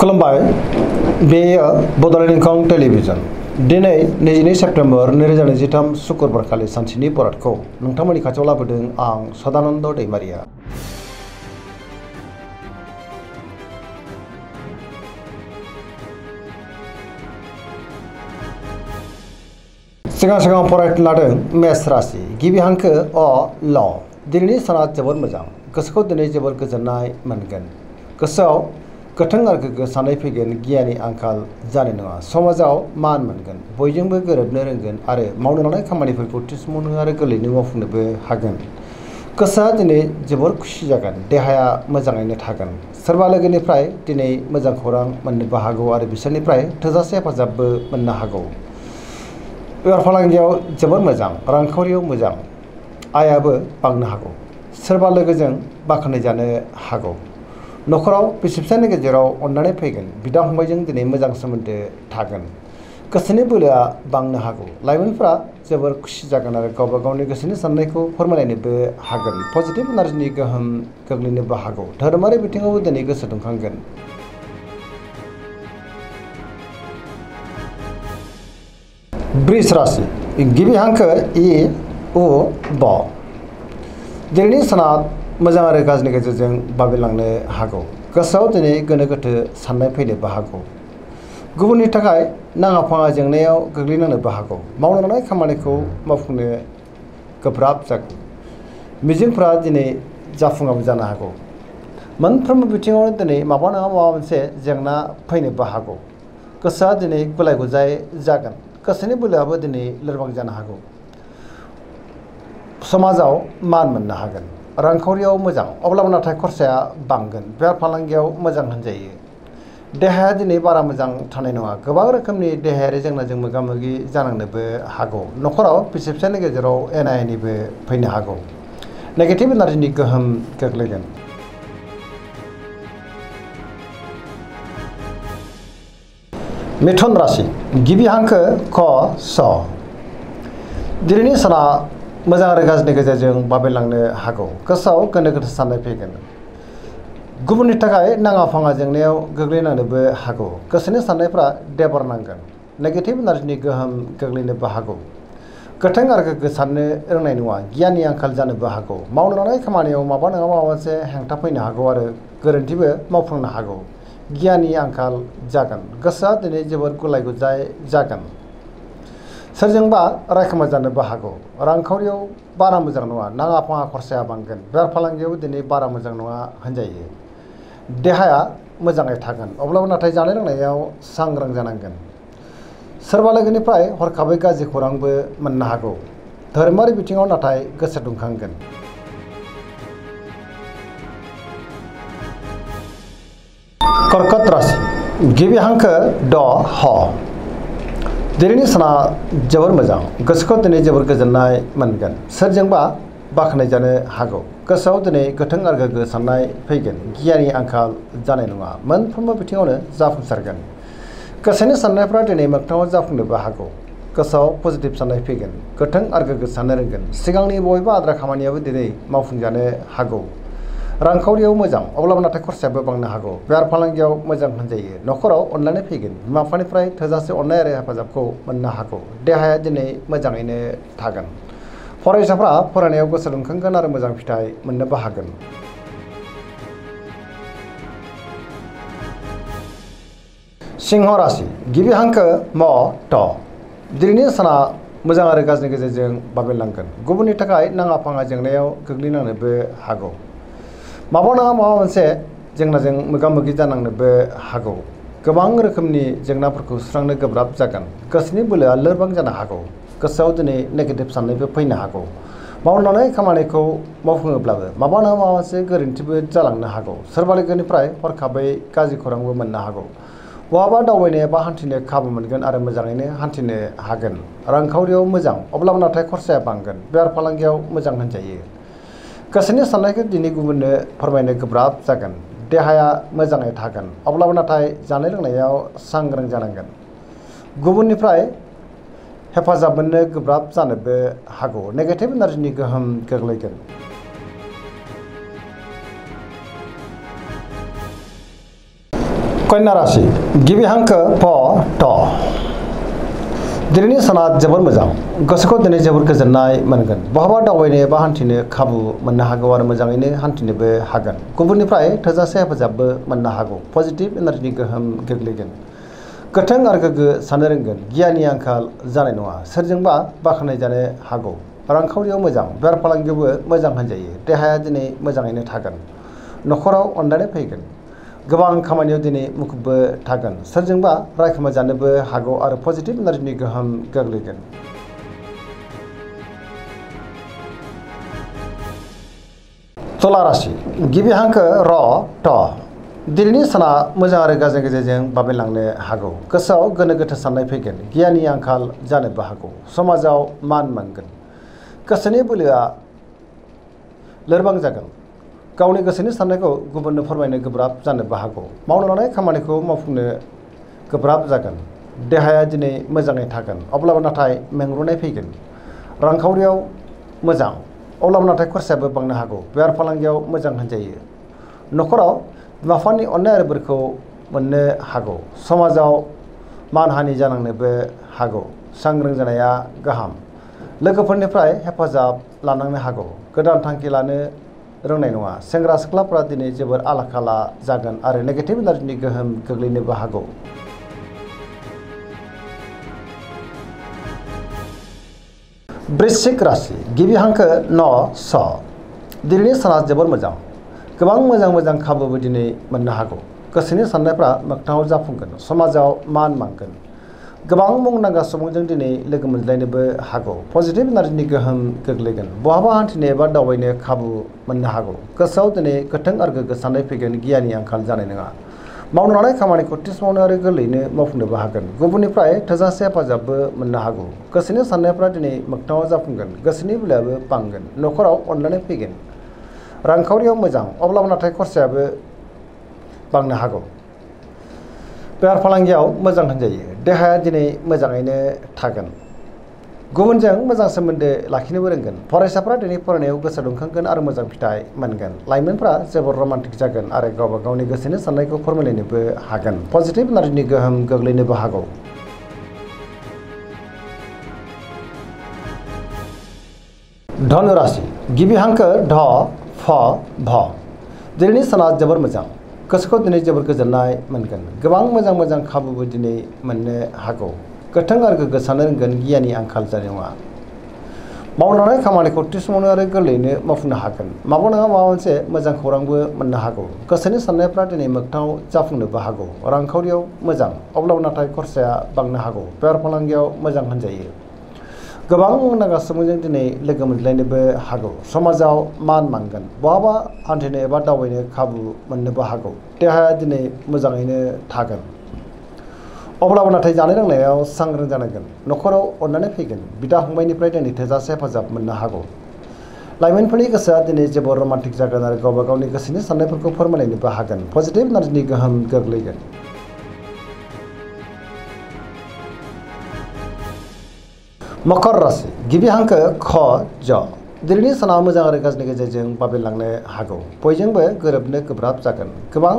खुलुमबाय बेयो बड'लेण्ड इंखं टेलिभिजन दिनै 22 सेप्तेम्बर 2023 शुक्रबार खालि सानसेनि बरादखौ नोंथांमोननि खाथियाव लाबोदों आं सदानन्द दैमारिया। सिगां फरायनो लादों मेष राशि गिबि हांखो अ ल। दिनैनि साना जोबोद मोजां, गोसोखौ दिनै जोबोद गोजोननाय मोनगोन। गोसोआव गोथों आरो गोग्गो साननाय फैगोन, गियाननि आंखाल जानाय नङा। समाजाव मान मोनगोन, बयजोंबो गोरोबनो रोंगोन आरो मावनो लानाय खामानिफोरखौ थिसमनो आरो गोरलैनो मावफुंनोबो हागोन। गोसोआ दिनै जोबोर खुसि जागोन, देहाया मोजाङैनो थागोन। सोरबा लोगोनिफ्राय दिनै मोजां खौरां मोननोबो हागौ आरो बिसोरनिफ्राय थोजासे हेफाजाबबो मोननो हागौ। बेफार फालांगियाव जोबोर मोजां, रांखावरियाव मोजां, आयाबो बांनो हागौ। सोरबा लोगोजों बाख्नायजानो हागौ। न'खराव बिसि फिसायनि गेजेराव अननानै फैगोन, बिदा फंबायजों दिनै मोजां सोमोन्दो थागोन। गोसोनि बोलोआ बांनो हागौ। लाइमोनफ्रा जोबोर खुसि जागोन आरो गावबा गावनि गोसोनि साननायखौ फोरमायलायनोबो हागोन। पजिटिभ एनार्जिनि गोहोम गोग्लैनोबो हागौ। धोरोमारि बिथिङावबो दिनै गोसो दुंखांगोन। वृष राशि गिबि हांखो इ उ ब। दिनैनि साना मोजां आरो गाज्रिनि गेजेरजों बाबेलांनो हागौ। गोसोआव दिनै गोनो गोथो साननाय फैनोबो हागौ। गुबुननि थाखाय नाङा फाङा जेंनायाव गोग्लैनांनोबो हागौ। मावनो लानाय खामानिखौ मावफुंनो गोब्राब जागोन। मिजिंफोरा दिनै जाफुङाबो जानो हागौ। मोनफ्रोमबो बिथिङावनो दिनै माबा नङा माबा मोनसे जेंना फैनोबो हागौ। गोसोआ दिनै गुलाय गुजाय जागोन। गोसोनि बोलोआबो दिनै लोरबां जानो हागौ। समाजाव मान मोननो हागोन। रांखावरियाव मोजां, अब्लाबो नाथाय खरसाया बांगोन। बेफार फालांगियाव मोजां होनजायो। देहाया दिनै बारा मोजां थानाय नङा। गोबां रोखोमनि देहायारि जेंनाजों मोगा मोगि जानांनोबो हागौ। न'खराव बिसि फिसायनि गेजेराव एना एनिबो फैनो हागौ। नेगेटिभ एनार्जिनि गोहोम गोग्लैगोन। मिथुन राशि गिबि हांखो क स। दिनैनि साना मोजां आरो गाज्रिनि गेजेरजों बाबेलांनो हागौ। गोसोआव गोनो गोथो साननाय फैगोन। गुबुननि थाखाय नाङा फाङा जेंनायाव गोग्लैनांनोबो हागौ। गोसोनि साननायफ्रा देबार नांगोन। नेगेटिभ एनार्जिनि गोहोम गोग्लैनोबो हागौ। गोथों आरो गोग्गो साननो रोंनाय नङा, गियाननि आंखाल जानोबो हागौ। मावनो लानाय खामानियाव माबा नङा माबा मोनसे हेंथा फैनो हागौ आरो गोरोन्थिबो मावफ्लांनो हागौ। गियाननि आंखाल जागोन। गोसोआ दिनै जोबोर गुलाय गुजाय जागोन। सोरजोंबा रायखोमा जानोबो हागौ। रांखावरियाव बारा मोजां नङा, नाङा फाङा खरसाया बांगोन। बेफार फालांगियाव दिनै बारा मोजां नङा होनजायो। देहाया मोजाङै थागोन, अब्लाबो नाथाय जानाय लोंनायाव सांग्रां जानांगोन। सोरबा लोगोनिफ्राय हरखाबै गाज्रि खौरांबो मोननो हागौ। धोरोमारि बिथिङाव नाथाय गोसो दुंखांगोन। कर्कट राशि गिबि हांखो ड ह। दिनैनि साना जोबोर मोजां, गोसोखौ दिनै जोबोर गोजोननाय मोनगोन। सोरजोंबा बाख्नायजानो हागौ। गोसोआव दिनै गोथों आरो गोग्गो साननाय फैगोन, गियाननि आंखाल जानाय नङा। मोनफ्रोमबो बिथिङावनो जाफुंसारगोन। गोसोनि साननायफ्रा दिनै मोगथाङाव जाफुंनोबो हागौ। गोसोआव पजिटिभ साननाय फैगोन, गोथों आरो गोग्गो साननो रोंगोन। सिगांनि बबेबा आद्रा खामानियाबो दिनै मावफुंजानो हागौ। रांखावरियाव मोजां, अब्लाबो नाथाय खरसायाबो बांनो हागौ। बेफार फालांगियाव मोजां होनजायो। न'खराव अनलायनाय फैगोन, बिमा बिफानिफ्राय थोजासे अननाय आरो हेफाजाबखौ मोननो हागौ। देहाया दिनै मोजाङैनो थागोन। फरायसाफ्रा फरायनायाव गोसो दुंखांगोन आरो मोजां फिथाइ मोननोबो हागोन। सिंह राशि गिबि हांखो म ट। दिनैनि साना मोजां आरो गाज्रिनि गेजेरजों बाबेलांगोन। गुबुननि थाखाय नाङा फाङा जेंनायाव गोग्लैनांनोबो हागौ। माबा नङा माबा मोनसे जेंनाजों मोगा मोगि जानांनोबो हागौ। गोबां रोखोमनि जेंनाफोरखौ सुस्रांनो गोब्राब जागोन। गोसोनि बोलोआ लोरबां जानो हागौ। गोसोआव दिनै नेगेटिभ साननायबो फैनो हागौ। मावनो लानाय खामानिखौ मावफुङोब्लाबो माबा नङा माबा मोनसे गोरोन्थिबो जालांनो हागौ। सोरबा लोगोनिफ्राय हरखाबै गाज्रि खौरांबो मोननो हागौ। बहाबा दावबायनो एबा हान्थिनो खाबु मोनगोन आरो मोजाङैनो हान्थिनो हागोन। रांखावरियाव मोजां, अब्लाबो नाथाय खरसाया बांगोन। बेफार फालांगियाव मोजां होनजायो। गोसोनि साननायखौ दिनै गुबुननो फोरमायनो गोब्राब जागोन। देहाया मोजाङै थागोन, अब्लाबो नाथाय जानाय लोंनायाव सांग्रां जानांगोन। गुबुननिफ्राय हेफाजाब मोननो गोब्राब जानोबो हागौ। नेगेटिभ एनार्जिनि गोहोम गोग्लैगोन। कन्या राशि गिबि हांखो फ ट दिनैनि साना जोबोर मोजां गोसोखौ दिनै जोबोर गोजोननाय मोनगोन बहाबा दावबायनो एबा हान्थिनो खाबु मोननो हागौ आरो मोजाङैनो हान्थिनोबो हागोन गुबुननिफ्राय थोजासे हेफाजाबबो मोननो हागौ पजिटिभ एनार्जिनि गोहोम गोग्लैगोन गोथों आरो गोग्गो साननो रोंगोन गियाननि आंखाल जानाय नङा सोरजोंबा बाख्नाय जानो हागौ रांखावरियाव मोजां बेफार फालांगियावबो मोजां होनजायो देहाया दिनै मोजाङैनो थागोन नखराव अनलायनाय फैगोन गोबां खामानियाव दिनै मुखुबबो थागोन सोरजोंबा रायखोमा जानोबो हागौ आरो पजिटिभ एनार्जिनि गोहोम गोग्लैगोन तुला राशि गिबि हांखो र ट दिनैनि साना मोजां आरो गाज्रि गेजेरजों बाबेनलांनो हागौ गोसोआव गोनो गोथो साननाय फैगोन गियाननि आंखाल जानोबो हागौ समाजाव मान मोनगोन गोसोनि बोलोआ लोरबां जागोन गावनि गोसोनि साननायखौ गुबुननो फोरमायनो गोब्राब जानोबो हागौ मावनो लानाय खामानिखौ मावफुंनो गोब्राब जागोन देहाया दिनै मोजाङै थागोन अब्लाबो नाथाय मेंरुनाय फैगोन रांखावरियाव मोजां अब्लाबो नाथाय खरसायाबो बांनो हागौ बेफार फालांगियाव मोजां होनजायो नखराव बिमा बिफानि अननाय आरो बोरखौ मोननो हागौ समाजाव मानहानि जानांनोबो हागौ सांग्रां जानाया गाहाम लोगोफोरनिफ्राय हेफाजाब लानांनो हागौ गोदान थांखि लानो रोंनाय नङा सेंग्रा सिख्लाफ्रा दिनै जोबोर आला खाला जागोन आरो नेगेटिभ एनार्जिनि गोहोम गोग्लैनोबो हागौ वृश्चिक राशि गिबि हांखो न स दिनैनि साना जोबोर मोजां गोबां मोजां खाबुबो दिनै मोननो हागौ गोसोनि साननायफ्रा मोगथाङाव जाफुंगोन समाजाव मान मोनगोन गोबां मुंदांखा सुबुंजों दिनै लोगो मोनज्लायनोबो हागौ पजिटिभ एनार्जिनि गोहोम गोग्लैगोन बहाबा हान्थिनो एबा दावबायनो खाबु मोननो हागौ गोसोआव दिनै गोथों आरो गोग्गो साननाय फैगोन गियाननि आंखाल जानाय नङा मावनो लानाय खामानिखौ थि समावनो आरो गोरलैयैनो मावफुंनोबो हागोन गुबुननिफ्राय थोजासे हेफाजाबबो मोननो हागौ गोसोनि साननायफ्रा दिनै मोगथाङाव जाफुंगोन गोसोनि बोलोआबो बांगोन नखराव अनलायनाय फैगोन रांखावरियाव मोजां अब्लाबो नाथाय खरसायाबो बांनो हागौ बेफार फालांगियाव मोजां होनजायो देहाया दिनै मोजाङैनो थागोन गुबुनजों मोजां सोमोन्दो लाखिनोबो रोंगोन फरायसाफ्रा दिनै फरायनायाव गोसो दुंखांगोन आरो मोजां फिथाइ मोनगोन लाइमोनफ्रा जोबोर रमान्टिक जागोन आरो गावबा गावनि गोसोनि साननायखौ फोरमायलायनोबो हागोन पजिटिभ एनार्जिनि गोहोम गोग्लैनोबो हागौ धनु राशि गिबि हांखो ध फ भ दिनैनि साना जोबोर मोजां गोसोखौ दिनै जोबोर गोजोननाय मोनगोन गोबां मोजां खाबुबो दिनै मोननो हागौ गोथों आरो गोग्गो साननो रोंगोन गियाननि आंखाल जानाय नङा मावनो लानाय खामानिखौ थि समावनो आरो गोरलैयैनो मावफुंनो हागोन माबा नङा माबा मोनसे मोजां खौरांबो मोननो हागौ गोसोनि साननायफ्रा दिनै मोगथाङाव जाफुंनोबो हागौ रांखावरियाव मोजां अब्लाबो नाथाय खरसाया बांनो हागौ बेफार फालांगियाव मोजां होनजायो गोबां मुंदांखा सुबुंजों दिनै लोगो मोनज्लायनोबो हागौ समाजाव मान मोनगोन बहाबा हान्थिनो एबा दावबायनो खाबु मोननोबो हागौ देहाया दिनै मोजाङैनो थागोन अब्लाबो नाथाय जानाय लोंनायाव सांग्रां जानांगोन नखराव अननानै फैगोन बिदा फंबायनिफ्राय दिनै थोजासे हेफाजाब मोननो हागौ लाइमोनफोरनि गोसोआ दिनै जोबोर रमान्टिक जागोन आरो गावबा गावनि गोसोनि साननायफोरखौ फोरमायलायनोबो हागोन पजिटिभ एनार्जिनि गोहोम गोग्लैगोन मकर राशि गिबि हांखो ख ज दिनैनि साना मोजां आरो गाज्रिनि गेजेरजों बाबेनलांनो हागौ बयजोंबो गोरोबनो गोब्राब जागोन गोबां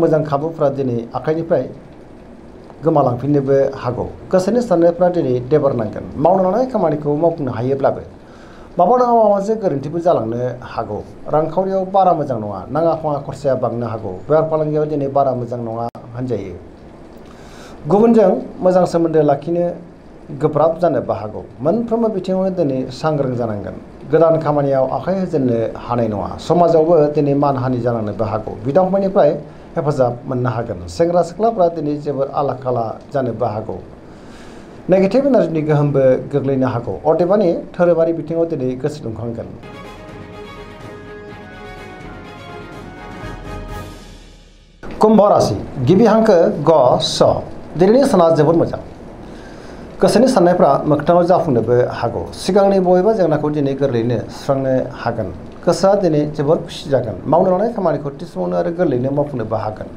मोजां खाबुफ्रा दिनै आखाइनिफ्राय गोमालांफिननोबो हागौ गोसोनि साननायफ्रा दिनै देबारनांगोन मावनो लानाय खामानिखौ मावफुंनो हायोब्लाबो माबा नङा माबा मोनसे गोरोन्थिबो जालांनो हागौ रांखावरियाव बारा मोजां नङा नाङा फाङा खरसाया बांनो हागौ बेफार फालांगियाव दिनै बारा मोजां नङा होनजायो गुबुनजों मोजां सोमोन्दो लाखिनो गोब्राब जानोबो हागौ मोनफ्रोमबो बिथिङावनो दिनै सांग्रां जानांगोन गोदान खामानियाव आखाइ होजेननो हानाय नङा समाजावबो दिनै मानहानि जानांनोबो हागौ बिदा फंबायनिफ्राय हेफाजाब मोननो हागोन सेंग्रा सिख्लाफ्रा दिनै जोबोर आला खाला जानोबो हागौ नेगेटिभ एनार्जिनि गोहोमबो गोग्लैनो हागौ अदेबानि धोरोमारि बिथिङाव दिनै गोसो दुंखांगोन कुम्भ राशि गिबि हांखो ग स दिनैनि साना जोबोर मोजां गोसोनि साननायफ्रा मोगथाङाव जाफुंनोबो हागौ सिगांनि बबेबा जेंनाखौ दिनै गोरलैयैनो सुस्रांनो हागोन गोसोआ दिनै जोबोर खुसि जागोन मावनो लानाय खामानिखौ थि समावनो आरो गोरलैयैनो मावफुंनोबो हागोन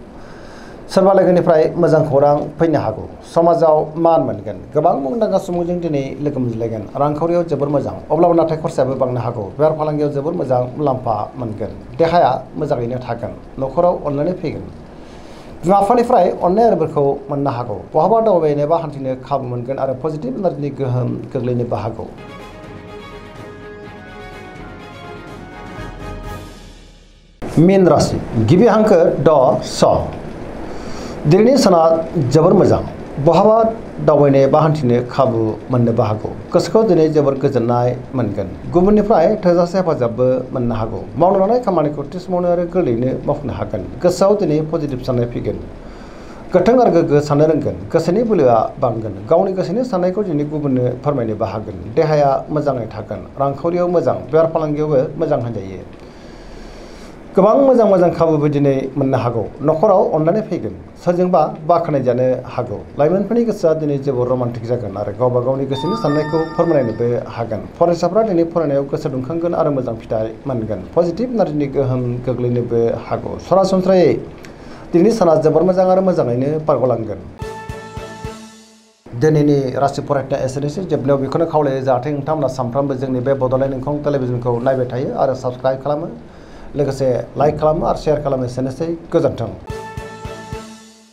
सोरबा लोगोनिफ्राय मोजां खौरां फैनो हागौ समाजाव मान मोनगोन गोबां मुंदांखा सुबुंजों दिनै लोगो मोनज्लायगोन रांखावरियाव जोबोर मोजां अब्लाबो नाथाय खरसायाबो बांनो हागौ बेफार फालांगियाव जोबोर मोजां मुलाम्फा मोनगोन देहाया मोजाङैनो थागोन नखराव अनलायनाय फैगोन बिमा बिफानिफ्राय अननाय आरो बोरखौ मोननो हागौ बहाबा दावबायनो बा हान्थिनो खाबु मोनगोन आरो पजिटिभ एनार्जिनि गोहोम गोग्लैनोबो हागौ। मीन राशि गिबि हांखो ड स दिनैनि साना जोबोर मोजां बहाबा दावबायनो बा हान्थिनो खाबु मोननोबो हागौ गोसोखौ दिनै जोबोर गोजोननाय मोनगोन गुबुननिफ्राय थोजासे हेफाजाबबो मोननो हागौ मावनो लानाय खामानिखौ थि समावनो आरो गोरलैयैनो मावफुंनो हागोन गोसोआव दिनै पजिटिभ साननाय फैगोन गोथों आरो गोग्गो साननो रोंगोन गोसोनि बोलोआ बांगोन गावनि गोसोनि साननायखौ दिनै गुबुननो फोरमायनोबो हागोन देहाया मोजाङै थागोन रांखावरियाव मोजां बेफार फालांगियावबो मोजां होनजायो गोबां मोजां खाबुबो दिनै मोननो हागौ न'खराव अननानै फैगोन सोरजोंबा बाख्नाय जानो हागौ लाइमोनफोरनि गोसोआ दिनै जोबोर रमान्टिक जागोन आरो गावबा गावनि गोसोनि साननायखौ फोरमायनोबो हागोन फरायसाफ्रा दिनै फरायनायाव गोसो दुंखांगोन आरो मोजां फिथाइ मोनगोन पजिटिभ एनार्जिनि गोहोम गोग्लैनोबो हागौ सरासनस्रायै दिनैनि साना जोबोर मोजां आरो मोजाङैनो बारग'लांगोन। दिनैनि राशि फरायनाया एसेनोसै जोबनायाव बेखौनो खावलायो जाहाथे नोंथांमोना सानफ्रामबो जोंनि बे बड'लेण्ड इंखं टेलिभिजनखौ नायबाय थायो आरो साबस्क्राइब खालामो लोगोसे लाइक खालामो आरो शेयार खालामो एसेनोसै गोजोन्थों।